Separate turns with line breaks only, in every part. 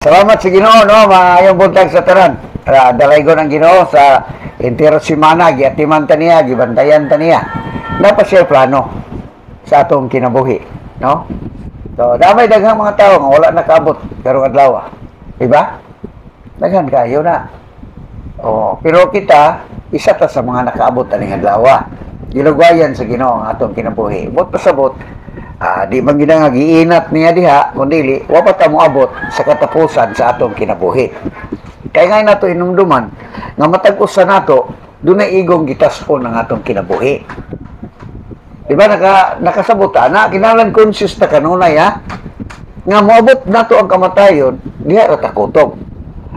Salamat sa Ginoo, no, maayong buntag sa tanan. Dalay ko ng Ginoo sa entero semana, giatiman ta niya, gibantayan ta niya. Dapat siya plano sa atong kinabuhi, no? So, damay daghang mga tao nga wala nakaabot karong adlaw. Diba? Daghan kayo na. Oh, pero kita isa ta sa mga nakaabot aning adlaw. Gilugwayan sa Ginoo ang atong kinabuhi. Bot pasabot, di man gina nga giinat niya diha, kundi wa pa ta moabot sa katapusan sa atong kinabuhi. Kaya nga nato inumduman nga matag-us sa nato dunay igong gitaspon ang atong kinabuhi. Diba nakasabot na kinahanglan conscious ta kanunay nga moabot nato ang kamatayon diha ra ta kutob.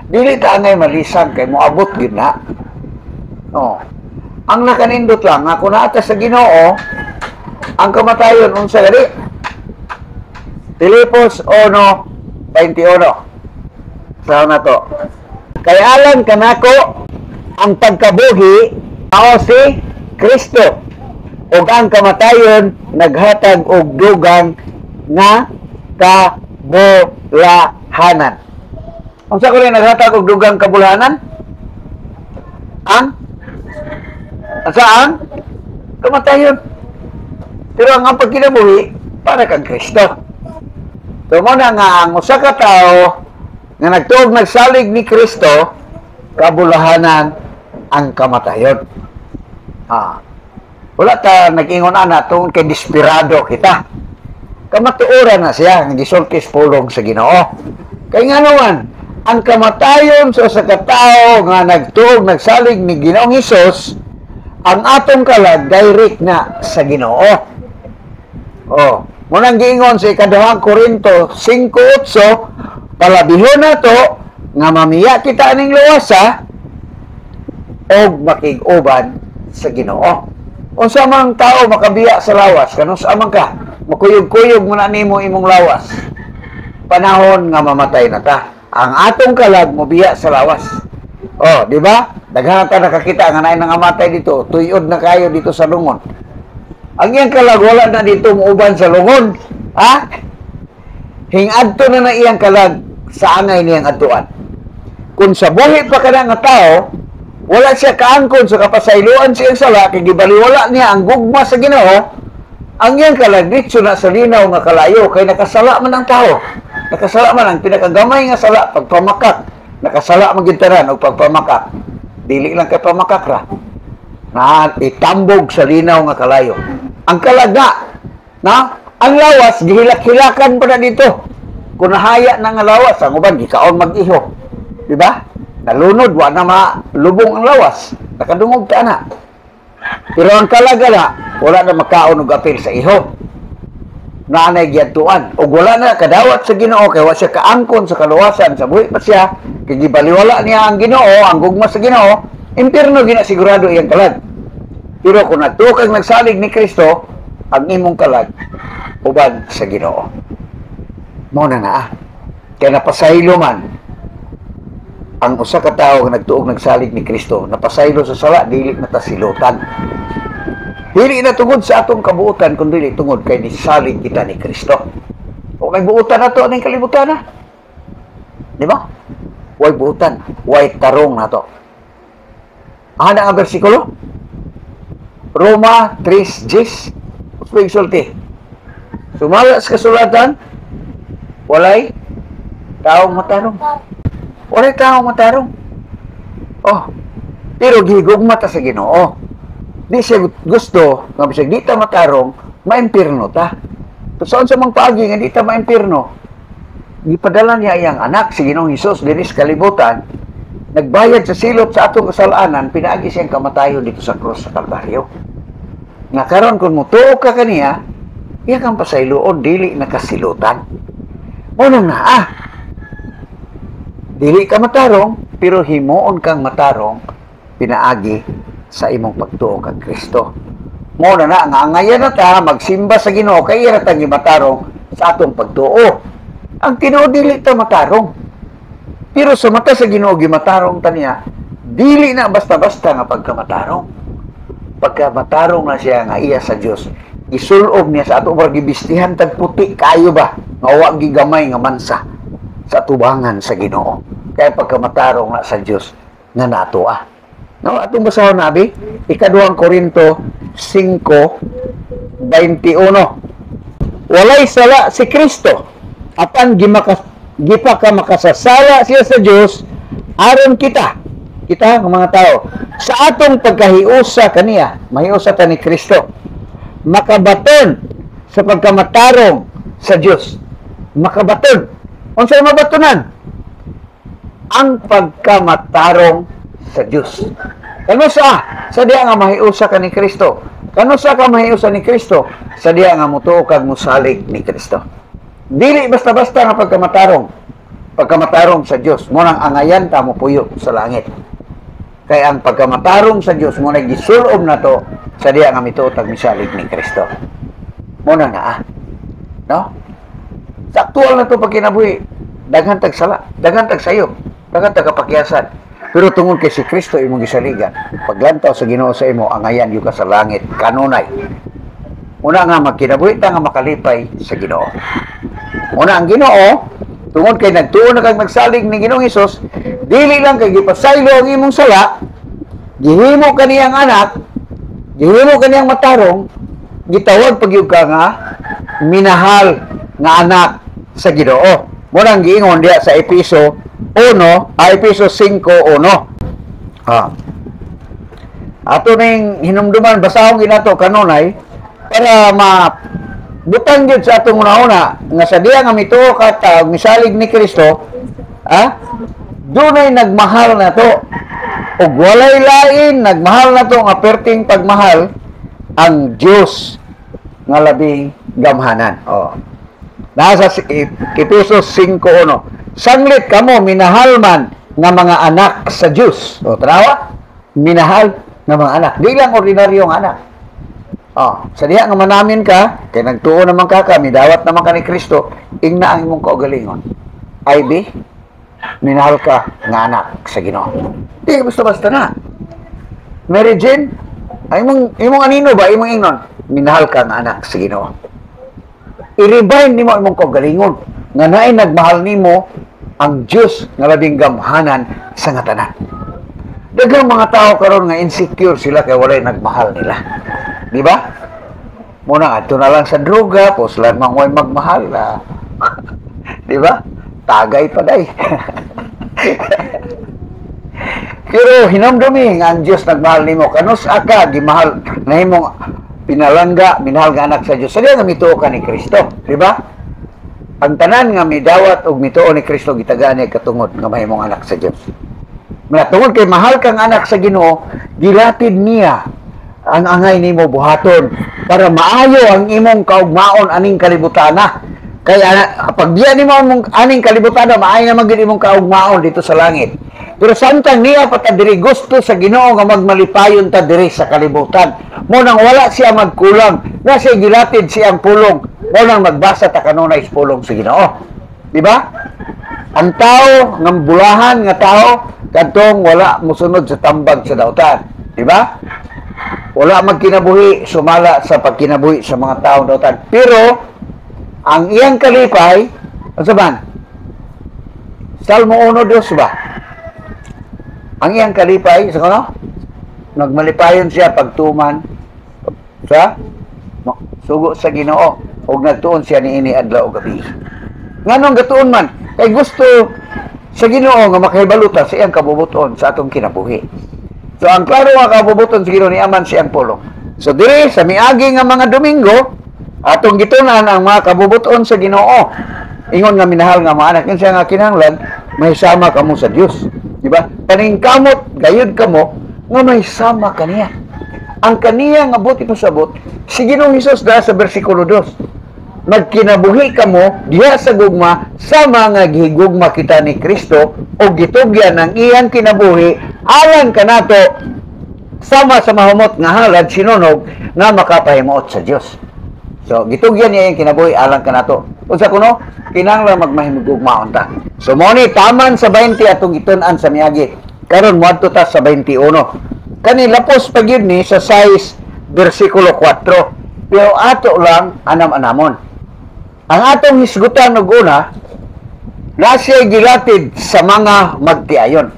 Dili ta angay malisag kay moabot gid na. Oh. Ang nakanindot lang nga kung naata sa Ginoo ang kamatayon unsa gani? Filipos 1:21. Sa na to. Kay alang kanako ang pagkabuhi mao si Kristo ug ang kamatayon naghatag og dugang nga kabulahanan. Unsa ko rin naghatag og dugang kabulahanan? Saan? Kamatayon. Pero ang pagkinabuhi para kang Kristo. So mo na nga ang usa ka tawo nga nagtuog nagsalig ni Kristo, kabulahanan ang kamatayon. Wala ta nag-ingon ana tungod kay desperado kita. Kamatuoran na siya nga gisultis pulong sa Ginoo. Kay nga naman ang kamatayon sa usa ka tawo nga nagtuog nagsalig ni Ginoong Hesus, ang atong kalag direct na sa Ginoo. Munang giingon sa ikaduhang Korinto 5:8, palabihon na to nga mamiya kita aning luwasa og makig-uban sa Ginoo. Unsa mang tao makabiya sa lawas, kanus amang ka, makuyog-kuyog mo na nimo imong lawas. Panahon nga mamatay na ta. Ang atong kalag mobiya sa lawas. Di ba? Daghan ta nakakita nga naay nangamatay dito, tuyod na kayo dito sa lungon. Ang iyang kalag wala na dito muuban sa lungon. Hingadto na iyang kalag sa angay niyang adtuan. Kung sa buhi pa kana nga tao, wala siya kaangkon sa kapasayloan sa iyang sala, kay gibaliwala niya ang gugma sa Ginoo, ang iyang kalag ditso na sa linaw nga kalayo, kay nakasala man ang tao. Nakasala man ang pinakagamay nga sala, pagpamakak. Nakasala man gintaran og pagpamakak. Dili lang kay pamakak ra. Na itambog sa linaw nga kalayo. Ang kalaga, ang lawas gihilak-hilakan pa na dito. Kung nahaya na nga lawas, ang uban gikaon mag-iho. Di ba? Nalunod, wa na malubong ang lawas. Nakadungog ta na. Pero ang kalaga na, wala na makaon og apil sa iho. Naanay giadtuan. O wala na kadawat sa Ginoo, kay wa siya kaangkon sa kaluwasan, sa buhi pa siya, kay gibaliwala niya ang Ginoo, ang gugma sa Ginoo, impierno gina sigurado iyang kalag. Pero kung nagtukag nagsalig ni Kristo, ang imong kalag uban sa Ginoo. Mao na kay napasaylo man ang usa ka tawo nga nagtuog nagsalig ni Kristo, napasaylo sa sala, dili na ta silutan. Dili na tungod sa atong kabuutan, kundi tungod kay nisalig kita ni Kristo. O may buutan na to aning kalibutan na. Di ba? Way buutan, way tarong na to. Ana ang bersikulo? Roma 3:10. Usbay sulti. Sumala sa kasulatan, walay taong matarong. Walay taong matarong. Pero gihigugma ta sa Ginoo. Di siya gusto nga bisag di ta matarong, maimpirno ta. Saan sa mga paagi nga di ta maimpirno, gipadala niya iyang anak si Ginoong Hesus diri sa kalibutan, nagbayad sa silot sa atong kasalanan, pinaagi siyang kamatayon dito sa krus sa Kalbaryo. Nga karon kung mutuo ka kaniya, iya kang pasayloon, dili nakasilutan. Muna na dili ka matarong, pero himuon kang matarong, pinaagi sa imong pagtuo kang Kristo. Muna na nga ngayon na ta magsimba sa Ginoo kay ira ta gimatarong sa atong pagtuo. Ang Tinuod dili ta matarong. Pero sa mata sa Ginoo gimatarong ta niya, dili na basta-basta nga pagkamatarong. Pagkamatarong na siya nga iya sa Dios, isulob niya sa ato or gibistihan tag puti kayo ba nga wa gigamay nga mansa. sa tubangan sa Ginoo. Kaya pagkamatarong na sa Dios nga natua. No, atong basahon nabi, ikaduhang Korinto 5:21. Walay sala si Kristo, apan gipaka makasasala siya sa Dios aron kita ang mga tao sa atong pagkahiusa kaniya, mahiusa ta ni Kristo, makabaton sa pagkamatarong sa Dios. Makabaton. Unsay mabatunan? Ang pagkamatarong sa Dios. Kano sa diya nga mahiusa ka ni Kristo? Kano sa ka mahiusa ni Kristo? Sa diya nga mutuo kag musalig ni Kristo. Dili basta-basta nga pagkamatarong sa Dios. Mo nang angayan ta mo puyo sa langit. Kay ang pagkamatarong sa Dios mo nang gisulob na to sa diya nga mituo kag misalig ni Kristo. Mo na nga no? Sa aktual na to pagkinabuhi, daghan tag sala, daghan tag sayo, daghan tag kapakyasan. Pero tungod kay si Kristo imong gisaligan, paglantaw sa Ginoo sa imo, angayan yung ka sa langit, kanunay. Una nga magkinabuhi ta nga makalipay sa Ginoo. Una ang Ginoo, tungod kay nagtuon na kag magsalig ni Ginoong Hesus, dili lang kay gipasaylo ang imong sala, gihimo kaniyang anak, gihimo kaniyang matarong, gitawag pagyud ka nga minahal nga anak sa Ginoo. Murang giingon diya sa Efeso 5:1. Ato ning hinumduman basahon ginato kanunay para butang gyud sa atong una-una nga sa diya nga mituo ka tag misalig ni Kristo, dunay nagmahal na to. Ug walay lain nagmahal na to nga perting pagmahal ang Dios nga labing gamhanan. Nasa Efeso 5:1. Sanglit kamo minahal man nga mga anak sa Dios. Tanawa, minahal nga mga anak. Di lang ordinaryong anak. Sa diha nga manamin ka, kay nagtuo naman ka, midawat naman ka ni Kristo, ingna ang imong kaugalingon. IB, minahal ka nga anak sa Ginoo. Di basta-basta na. Mary Jane, imong anino ba, imong ingnon, minahal ka nga anak sa Ginoo. I-rebind nimo imong kaugalingon nga naay nagmahal nimo ang Dios nga labing gamhanan sa nga tanan. Daghang mga tao karon nga insecure sila kay walay nagmahal nila. Di ba? Muna adto na lang sa droga, pos lang way magmahal na. Di ba? Tagay pa day. Pero hinumdumi nga ang Dios nagmahal nimo, kanus aka gimahal na imong pinalangga, minahal nga anak sa Dios. Sa diya nga mituo ka ni Kristo, di ba? Ang tanan nga midawat og mituo ni Kristo gitagaan niya katungod nga mahimong anak sa Dios. Tungod kay mahal kang anak sa Ginoo, gilatid niya ang angay nimo buhaton para maayo ang imong kaugmaon aning kalibutana. Kaya pag diya nimo ang aning kalibutana, maayo na magid imong kaugmaon dito sa langit. Pero samtang niya patadiri gusto sa Ginoo nga magmalipayon ta diri sa kalibutan. Mo nang wala siya magkulang, na siya gilatid siyang pulong. Mo nang magbasa ta kanunay sa pulong sa Ginoo. Di ba? Ang tao ng bulahan nga tao kadtong wala mosunod sa tambag sa dautan. Di ba? Wala magkinabuhi sumala sa pagkinabuhi sa mga tao dautan. Pero ang iyang kalipay, ano man? Salmo 1:2 ba? Ang iyang kalipay, sa kono? Nagmalipayon siya pagtuman sa sugo sa Ginoo ug nagtuon siya niini adlaw ug gabi. Nganong gatuon man kay gusto sa Ginoo nga makahibaluta sa iyang kabubuton sa atong kinabuhi. So ang klaro nga kabubuton sa Ginoo ni aman siyang pulong. So diri sa miagi nga mga Domingo atong gitunan ang mga kabubuton sa Ginoo. Ingon nga minahal nga mga anak, yun siya nga kinahanglan mahisama kamo sa Dios. Di ba? Paningkamot, gayud kamo, nga may sama kaniya. Ang kaniya nga buti pasabot, si Ginoong Hesus da sa versikulo 2. Nagkinabuhi kamo, diha sa gugma, sama nga gihigugma kita ni Kristo, o gitugyan ng iyang kinabuhi, alang kanato, sama sa mahumot nga halad, sinunog, nga makapahimuot sa Dios. So, gitugyan niya yung kinabuhi, alang kanato. Unsa kuno, kinahanglan magmahimugugmaon ta. So mo ni taman sa 20 atong gitun-an sa miagi. Karon moadto ta sa 21. Kani lapos pagyud ni sa 6 bersikulo 4. Pero ato lang anam-anamon. Ang atong hisgutan og una na siya gilatid sa mga magtiayon.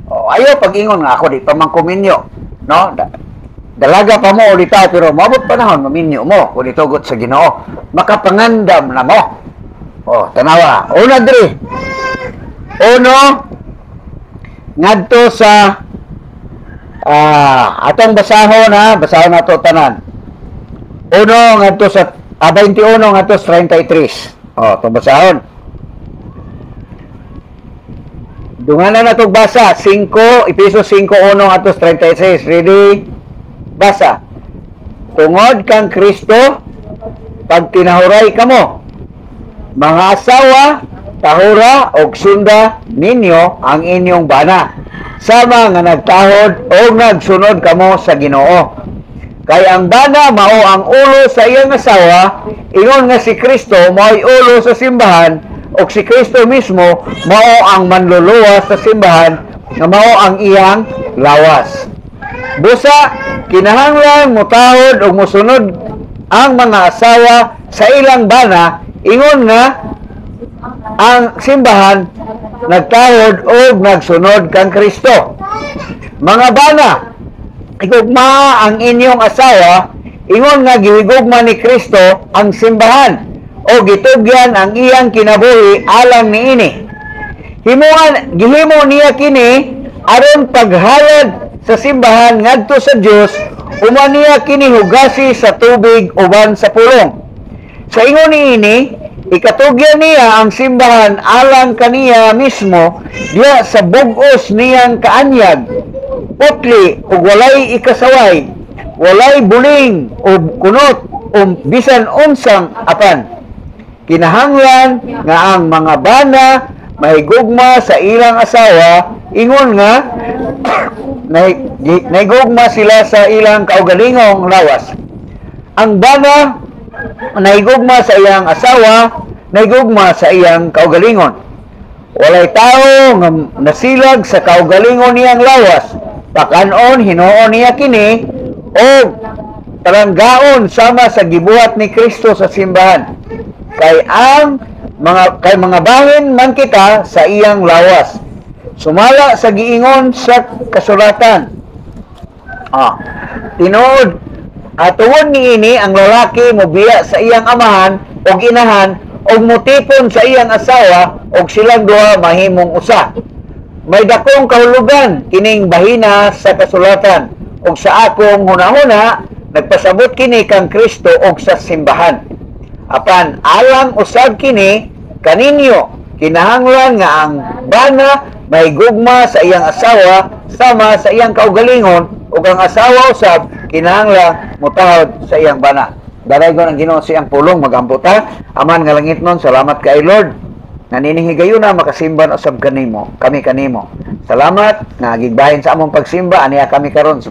O, ayaw pag-ingon nga ako di pa man kuminyo, no? Dalaga pa mo ulit pero mabot panahon maminyo mo kung itugot sa Ginoo, makapangandam na mo. O, tanawa. Una diri. Uno, ngadto sa atong basahon basahon nato tanan. Uno ngadto sa 21 ngadto sa 33. O, itong basahon. Dunganan na itong basa. 5, Efesos 5:1 ngadto sa 36. Ready? Basa. Tungod kang Kristo, pag tinahuray kamo, mga asawa, tahura og sunda ninyo ang inyong bana, sama nga nagtahod o nagsunod kamo sa Ginoo. Kay ang bana mao ang ulo sa iyang asawa, ingon nga si Kristo mao'y ulo sa simbahan, o si Kristo mismo mao ang manluluwas sa simbahan, nga mao ang iyang lawas. Busa, kinahanglan motahod o mosunod ang mga asawa sa ilang bana, ingon nga ang simbahan nagtahod o nagsunod kang Kristo. Mga bana, igugma ang inyong asawa, ingon nga gihigugma ni Kristo ang simbahan o gitugyan ang iyang kinabuhi alang niini. Gihimo niya kini aron paghayag sa simbahan ngadto sa Dios, uman niya kini hugasi sa tubig uban sa pulong. Sa ingon niini, ikatugyan niya ang simbahan alang kaniya mismo diya sa bug-os niyang kaanyag, putli ug walay ikasaway, walay buling o kunot o bisan unsang apan. Kinahanglan nga ang mga bana mahigugma sa ilang asawa, ingon nga nahigugma sila sa ilang kaugalingong lawas. Ang bana nahigugma sa iyang asawa, nahigugma sa iyang kaugalingon. Walay tao nga nasilag sa kaugalingon niyang lawas, pakanon hinuon niya kini o talanggaon sama sa gibuhat ni Kristo sa simbahan. Kay mga bahin man kita sa iyang lawas. Sumala sa giingon sa kasulatan. Tinuod tungod niini ang lalaki mobiya sa iyang amahan o inahan o mutipon sa iyang asawa o silang duha mahimong usa. May dakong kahulugan kining bahina sa kasulatan o sa akong hunahuna nagpasabot kini kang Kristo o sa simbahan. Apan alang usab kini kaninyo, kinahanglan nga ang bana may gugma sa iyang asawa sama sa iyang kaugalingon ug ang asawa usab kinahanglan mutahod sa iyang bana. Daraygon ang Ginoo siyang pulong magamputa. Aman nga langit nun, salamat kay Lord. Naninihigayon na makasimban usab kanimo, kami kanimo. Salamat nga gigbahin sa among pagsimba aniya kami karon sa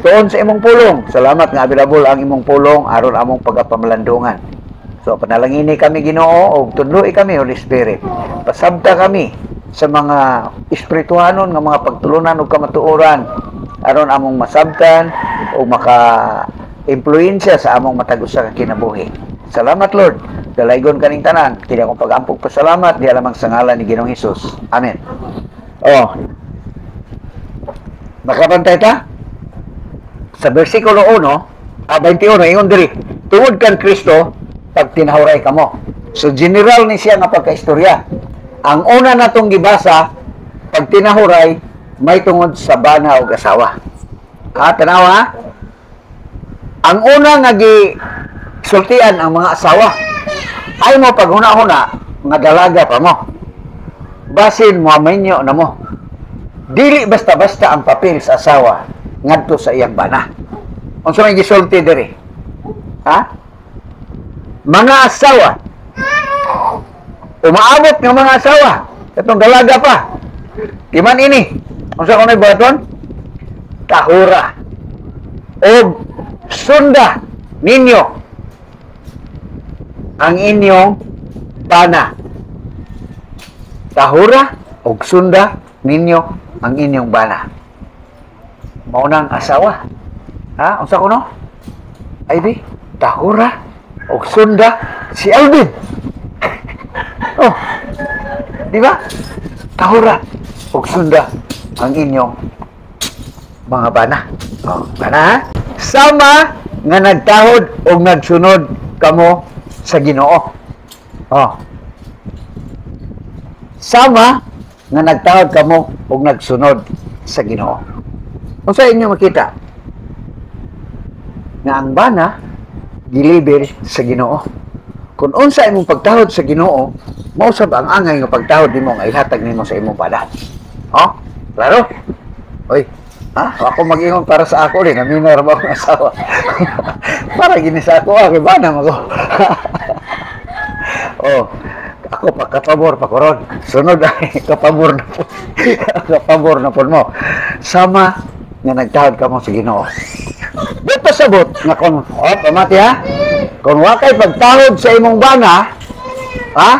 tuon sa imong pulong. Salamat nga available ang imong pulong aron among pagapamalandungan. So panalangini kami Ginoo og tudloy kami Holy Spirit. Pasabta kami sa mga espirituhanon nga mga pagtulunan ug kamatuoran aron among masabtan o maka-impluwensya sa among matag usa ka kinabuhi. Salamat Lord. Dalaygon kaning tanan. Kini akong pag-ampog pasalamat di alamang sa ngalan ni Ginoong Hesus. Amen. Makapantay ta? Sa versikulo 21, ingon diri, tungod kang Kristo, pag tinahuray kamo. So general ni siya nga pagkaistorya. Ang una natong gibasa, pag tinahuray, may tungod sa bana o asawa. Tanawa, ang una nga gisultian ang mga asawa, ay mo pag huna-huna, nga dalaga pa mo. Basin mo, aminyo na mo. Dili basta-basta ang papel sa asawa, ngadto sa iyang bana. Unsa may gisulti diri? Mga asawa. Umaabot ng mga asawa. Katong dalaga pa. Timan ini. Unsa ko may buhaton? Tahura. O sunda ninyo ang inyong bana. Tahura o sunda ninyo ang inyong bana. Maunang asawa. Unsa ko no? Ay tahura o sunda si Alvin. Di ba? Tahura ug sunda ang inyong mga bana. Oh, bana ha? Sama nga nagtahod o nagsunod kamo sa Ginoo. Oh. Sama nga nagtahod kamo o nagsunod sa Ginoo. Kung sa inyo makita nga ang bana giliber sa Ginoo. Kung unsa imong pagtahod sa Ginoo, mao sab ang angay nga pagtahod nimo nga ihatag nimo sa imong bana. Oh, klaro? Oy, ako mag-ingon para sa ako rin, naminaw ba akong asawa? Para gini sa ako, kay bana mo ko. Oh, ako kapabor pa koron. Sunod ay kapabor na po. Kapabor na po mo. Sama nga nagtahod ka mo sa Ginoo. Dito sabot nga kung pamati ha. Kung wakay pagtahod sa imong bana, ha?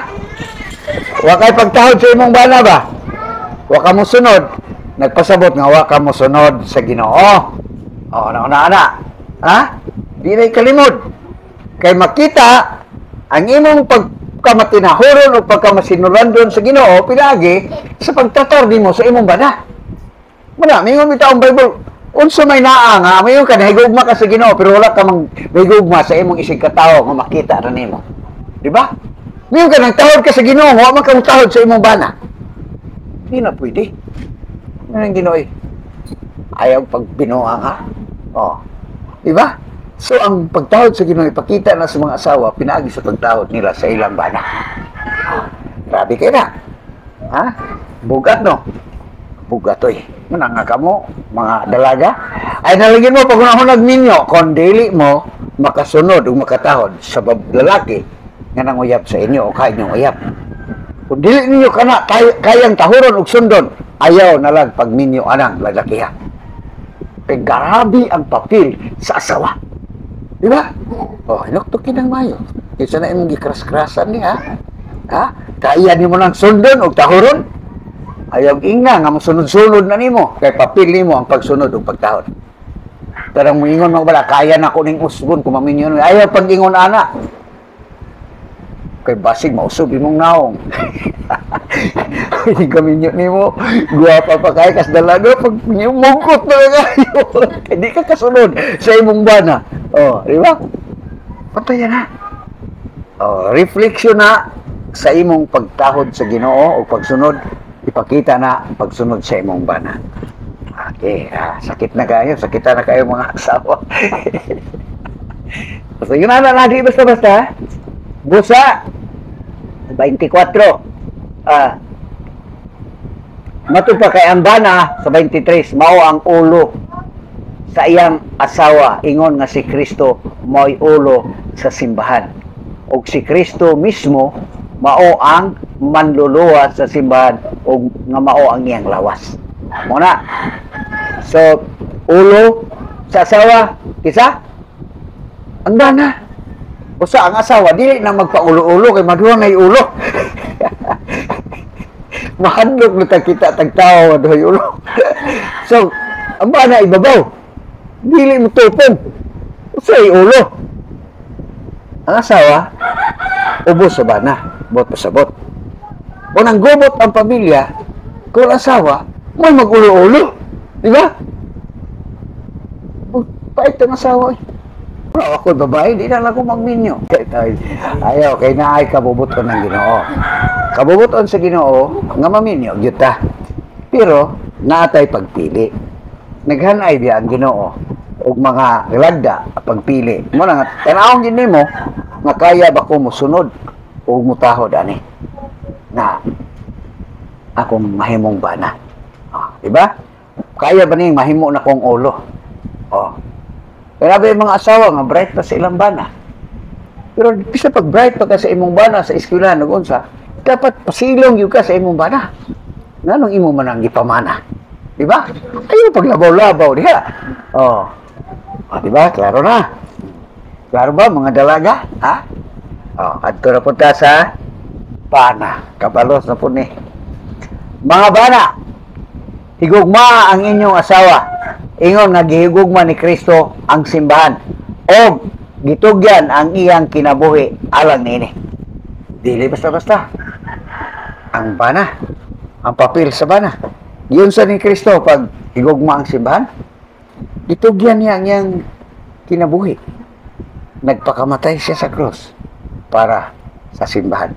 Wakay pagtahod sa imong bana ba? Wa ka mo sunod. Nagpasabot nga wa ka mo sunod sa Ginoo. Oh, ana. Ha? Di na kalimod. Kay makita ang imong pagkamatinahuron o pagkamasinulandon sa Ginoo pinagi sa pagtatar mo sa imong bana. Muna, mingon bitaw ang Bible, unsa may naa nga, mayon ka nahigugma ka sa Ginoo pero wala ka mang nahigugma sa imong isig katawo nga makita ra nimo. Di ba? Mayon ka nagtahod ka sa Ginoo, wa man ka tahod sa imong bana. Di na pwede. Ano ang Ginoo? Ayaw pagbinuang ha? Oh. Di ba? So, ang pagtahod sa Ginoo, ipakita na sa mga asawa, pinaagi sa pagtahod nila sa ilang bana. Grabe kayo na. Ha? Bugat, no? Bugat, oy. Mananga ka mo, mga dalaga. Ay, nalagyan mo, pag unahunag ninyo, kung dili mo, makasunod o makatahod sa lalaki nga nanguyap sa inyo o kaya inyong uyap. Kung dili ninyo kayang tahuron o sundon, ayaw nalang pag minyo anang lalakiha. Kaya grabe ang papel sa asawa. Di ba? Oh, hinuktukin ang mayo. Isa na imong gikras-krasan niya. Ha? Kaya ni mo ng sundon o tahuron? Ayaw inga nga masunod-sunod na nimo. Kay papel nimo ang pagsunod o pagtahod. Tarang mo ingon mo bala, kaya na ko ning usbon kung maminyon. Ayaw pag-ingon ana. Kay basig mausog imong naong. Hindi kami nimo. Guwapa pa kay kas dalaga pag mungkot na kayo. Hindi ka kasunod sa imong bana. Oh, di ba? Patayan na. Oh, reflection na sa imong pagtahod sa Ginoo o pagsunod, ipakita na pagsunod sa imong bana. Okay, sakit na kayo mga asawa. So, yun na lagi basta-basta. Busa 24. Matupa kay ang bana sa 23, mao ang ulo sa iyang asawa, ingon nga si Kristo mao'y ulo sa simbahan. O si Kristo mismo mao ang manluluwas sa simbahan o nga mao ang iyang lawas. Muna. So, ulo sa asawa, kisa ang bana. O sa ang asawa, dili na magpaulo-ulo kay maduha ngay ulo. Mahadlok na kita tagtawa maduha ulo. So, ang bana ibabaw. Dili mo tupong. O sa ulo. Ang asawa, ubos sa bana. Bot pa sa bot. O nang gubot ang pamilya, kung asawa, may mag-ulo-ulo. Di ba? Pait ang asawa. Ako babae, di na lang ko magminyo. Ayaw, kay naay kabubuton ng Ginoo. Kabubuton sa Ginoo, nga maminyo, yuta. Pero, naatay pagpili. Naghanay biya ang Ginoo o mga lagda pagpili. Muna nga, tanawang gini mo, nga kaya ba ko musunod o mutahod ani na akong mahimong bana. Oh, diba? Kaya ba niyang mahimo na kong ulo? Oh. Kaya ba yung mga asawa nga bright pa sa ilang bana? Pero bisa pag bright pa ka sa imong bana sa eskwelahan unsa, dapat pasilong yung ka sa imong bana. Nganong imo man ang ipamana? Diba? Ayaw paglabaw-labaw diha. Oh. Oh, diba? Klaro na. Klaro ba mga dalaga? Ha? Oh, adto na punta sa bana. Kabalos na po ni. Mga bana, higugma ang inyong asawa. Ingon nga gihigugma ni Kristo ang simbahan. O gitugyan ang iyang kinabuhi alang nini. Dili basta-basta. ang bana, ang papel sa bana. Yun sa ni Kristo pag higugma ang simbahan, itugyan niya ang kinabuhi. Nagpakamatay siya sa cross para sa simbahan.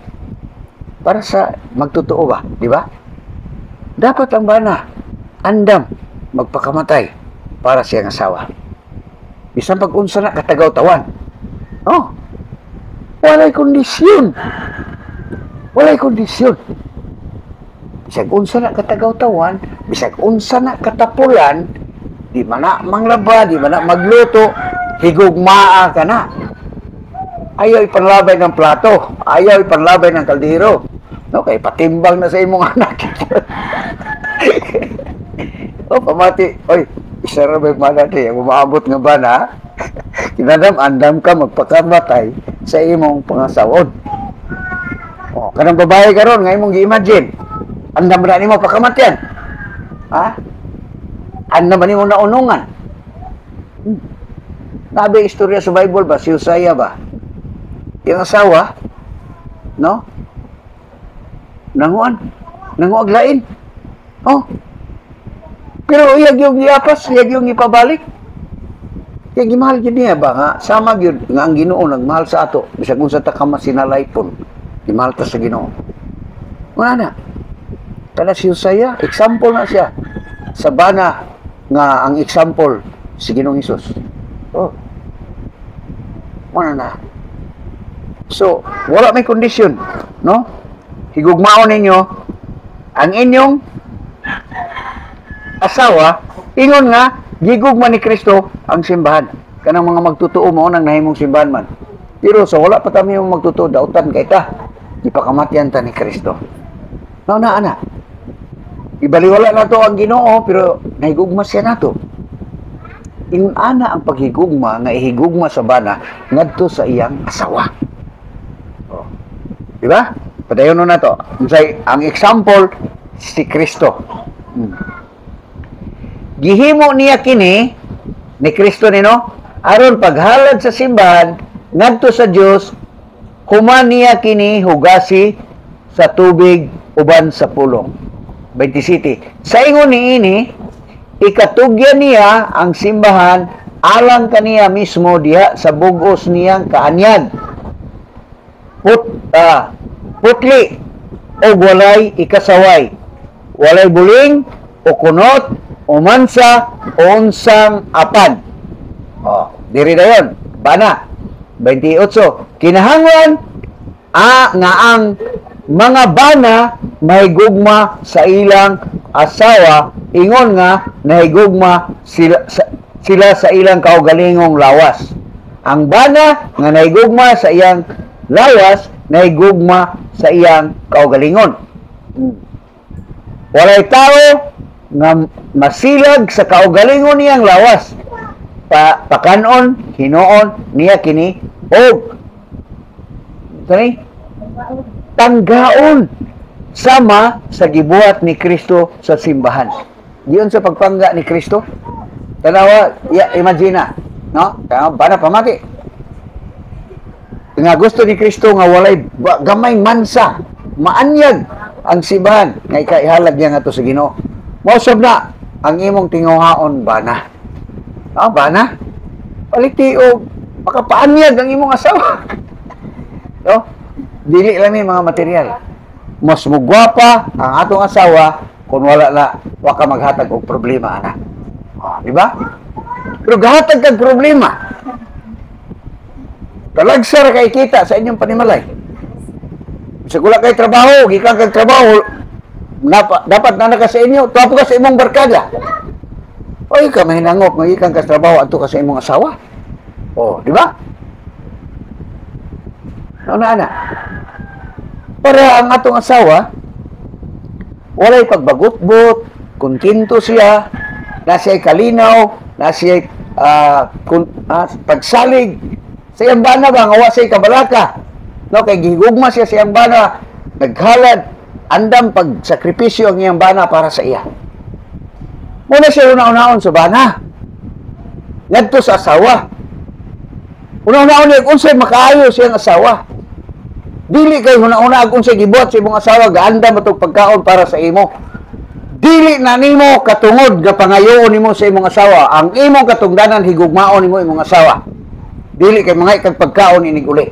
Para sa magtotoo ba, di ba? Dapat ang bana, andam, magpakamatay para siyang asawa. Bisan pag-unsa na katagaw-tawan. Oh, walay kondisyon. Walay kondisyon. Bisag unsa na katagaw-tawan, bisag unsa na katapulan, di man na manglaba, di man na magluto, higugmaa ka na. Ayaw ipanlabay ng plato, ayaw ipanlabay ng kaldero. No, kay patimbang na sa imong anak. O pamati, oy, isa ra may manati, ang umaabot nga ba na? Kinadam andam ka magpakamatay sa imong pangasawod. O, kanang babae karon nga imong gi-imagine. Andam na nimo pakamatyan. Ha? Andam ba nimo naunungan? Nabi istorya sa Bible ba? Si Hosea ba? Yung asawa, no? Nanguag lain. Oh. Pero iyag yung giapas, iyag yung ipabalik. Kaya gimahal yun niya ba nga? Sama yun nga ang Ginoo nagmahal sa ato. Bisag kung sa takama sinalaypon. Gimahal ta sa Ginoo. Wala na. Kada si Hosea, example na siya. Sa bana nga ang example si Ginoong Hesus. Oh. Wala na. So, wala may kondisyon, no? Higugmaon ninyo ang inyong asawa, ingon nga gigugma ni Kristo ang simbahan. Kanang mga magtutuo mo nang nahimong simbahan man. Pero sa wala pa kami yung magtutuo, dautan kay ta. Ipakamatyan ta ni Kristo. No na ana. Ibaliwala na to ang Ginoo pero nahigugma siya nato. Ingon ana ang paghigugma nga ihigugma sa bana ngadto sa iyang asawa. Oh. Di ba? Padayon na to. Ang example si Kristo. Gihimo niya kini ni Kristo nino aron paghalad sa simbahan ngadto sa Dios human niya kini hugasi sa tubig uban sa pulong. 27. Sa ingon niini ikatugyan niya ang simbahan alang kaniya mismo diha sa bugos niyang kaanyag. Putli o walay ikasaway. Walay buling o kunot o mansa o unsang apad. Oh, diri dayon. Bana. 28. Kinahanglan nga ang mga bana mahigugma sa ilang asawa ingon nga nahigugma sila sa ilang kaugalingong lawas. Ang bana nga nahigugma sa iyang lawas nahigugma sa iyang kaugalingon. Walay tao nga masilag sa kaugalingon niyang lawas. Pakanon, hinoon niya kini og tanggaon sama sa gibuhat ni Kristo sa simbahan. Diyon sa pagpangga ni Kristo. Tanawa, imagine na, no? Bana pamati. Nga gusto ni Kristo nga walay gamay mansa, maanyag ang simbahan nga ikaihalag niya nga to sa Ginoo. Mosab na ang imong tinguhaon bana. Bana? Paliti o makapaanyag ang imong asawa. No? Dili lang ni mga material. Mas mugwapa ang atong asawa kung wala ka maghatag og problema ana. Di ba? Pero gahatag kag problema. Talagsar kay kita sa inyong panimalay. Sa wala kay trabaho, gikan kag trabaho, dapat na ka sa inyo, tuwa ka sa imong barkada. Oy, ka mahinangop, magikan ka sa trabaho ato ka sa imong asawa. Di ba? Ana. Para ang atong asawa, walay pagbagot-bot, kontento siya, na siya'y kalinaw, na siya'y pagsalig, sa iyang bana ba, nga wasay kabalaka. No, kay gihugma siya sa iyang bana, naghalad, andam pagsakripisyo ang iyang bana para sa iya. Muna siya una-unaon sa bana. Ngadto sa asawa. Una-unaon niya, unsay makaayo siyang asawa. Dili kay una-una kung sa gibuhat sa imong asawa gaanda mo tong pagkaon para sa imo. Dili na nimo katungod nga pangayoon nimo sa imong asawa. Ang imong katungdanan higugmaon nimo imong asawa. Dili kay mga ikag pagkaon inig uli.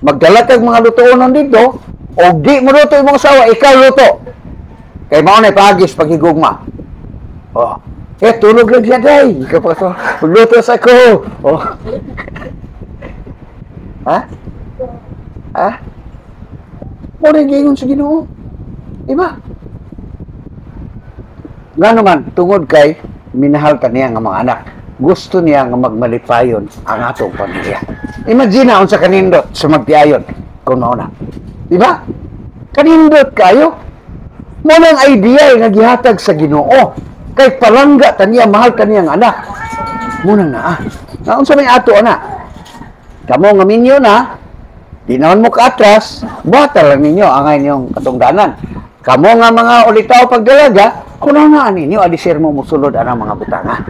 Magdala kag mga lutuonon dito o di mo luto imong asawa, ikaw luto. Kay mao na pagis paghigugma. Oh. Tulog lang siya, day. Ikaw pa so, magluto sa ko. Oh. Ha? Ha? Muna gingon sa Ginoo. Diba? Nga naman, tungod kay minahal ka niya ng mga anak. Gusto niya nga magmalipayon ang atong pamilya. Imagine na sa kanindot sa magtiayon kung mauna. Diba? Kanindot kayo. Munang idea nga gihatag sa Ginoo. Kay palangga taniya, mahal kaniya ang anak. Munang na Naon sa may ato na. Kamo nga minyo na, di naman mo kaatras, bata lang ninyo ang inyong katungdanan. Kamo nga mga ulitaw pagdalaga, kunaw na ninyo, alisir mo musulod ang mga butanga.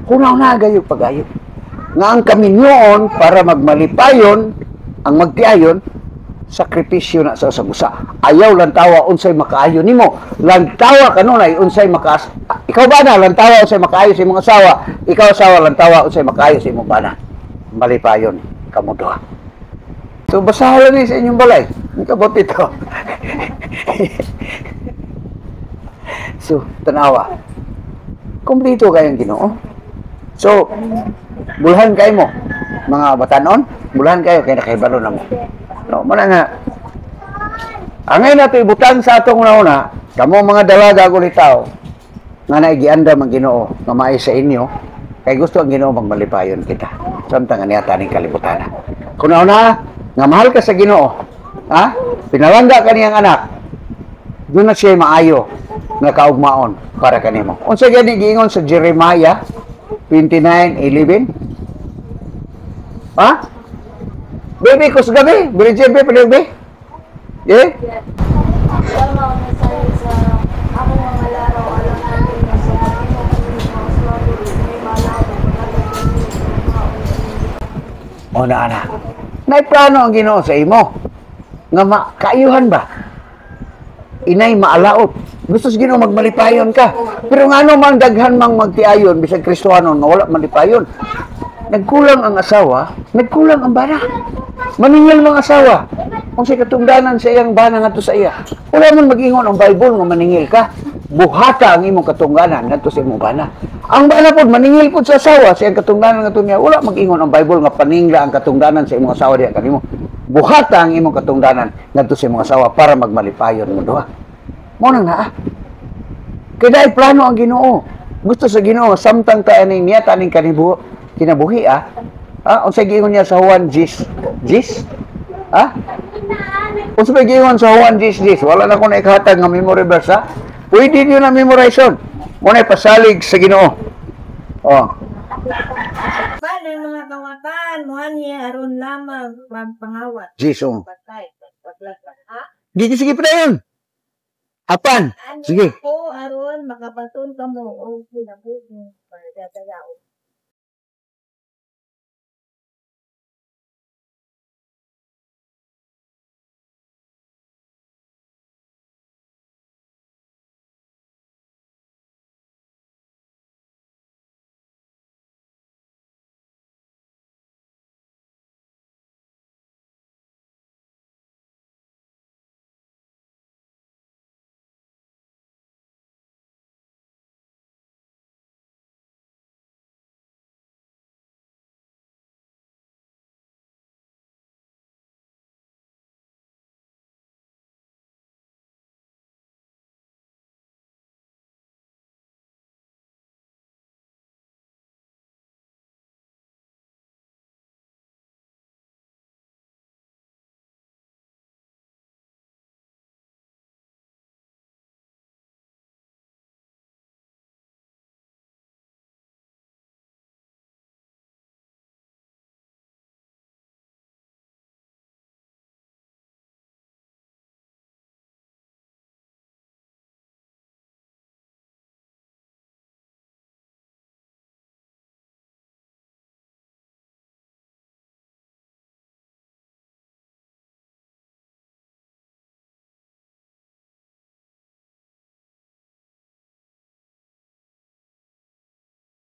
Kunaw na gayo pagayo. Nga ang kaminyoon para magmalipayon, ang magtiayon, sakripisyo na sa usa. Ayaw lantawa unsay makaayo nimo. Lantawa kanunay unsay makas. Ikaw ba na lantawa unsay makaayo sa imong asawa? Ikaw asawa lantawa unsay makaayo sa imong bana. Malipayon kamo duha. So basahan ni sa inyong balay. Ikabot ito. So tanawa. Kumpleto kayong Ginoo. So bulhan kay mo mga batanon, bulhan kayo kay nakahibalo na mo. No, mana nga. Angay nato ibutang sa atong una, kamo mga dalaga gulitaw nga naigianda man Ginoo nga maay sa inyo kay gusto ang Ginoo magmalipayon kita. Samtang niya taning kalibutan. Kung una nga mahal ka sa Ginoo, ha? Pinalangga kaniyang anak. Doon na siya maayo nga kaugmaon para kanimo. Unsa gani giingon sa Jeremiah 29:11? Ha? Baby, kus gabi. Bili jembe, pwede. Yeah? O na, anak. Naiplano ang Ginoo sa imo. Nga kaayuhan ba? Inay maalaot. Gusto sa Ginoo magmalipayon ka. Pero nga ano mang daghan mang magtiayon, bisag Kristohanon, wala malipayon. Nagkulang ang asawa, nagkulang ang bana. Maningil mga asawa. Kung si katungdanan sa iyang bana nga to sa iya. Wala man mag-ingon ang Bible nga maningil ka. Buhata ang imong katungdanan nga to sa imong bana. Ang bana po, maningil po sa asawa sa iyang katungdanan nga to niya. Wala mag-ingon ang Bible nga paningla ang katungdanan sa imong asawa diya kanimo. Buhata ang imong katungdanan nga to sa imong asawa para magmalipayon mo duha. Mo nang naa. Kaya plano ang Ginoo. Gusto sa Ginoo samtang taaning niya taning kinabuhi unsay giingon niya sa Juan 10:10? Unsay giingon sa Juan 10:10? Wala na ko na ikahatag nga memory verse Pwede niyo na memorization. Muna pasalig sa Ginoo.
Paano mga kawatan? Muhan niya aron lamang magpangawat.
Jisong.
Patay.
Sige pa na yun. Apan. Sige.
Ko aron makapaton ka mo o kinabuhi para tatagaw.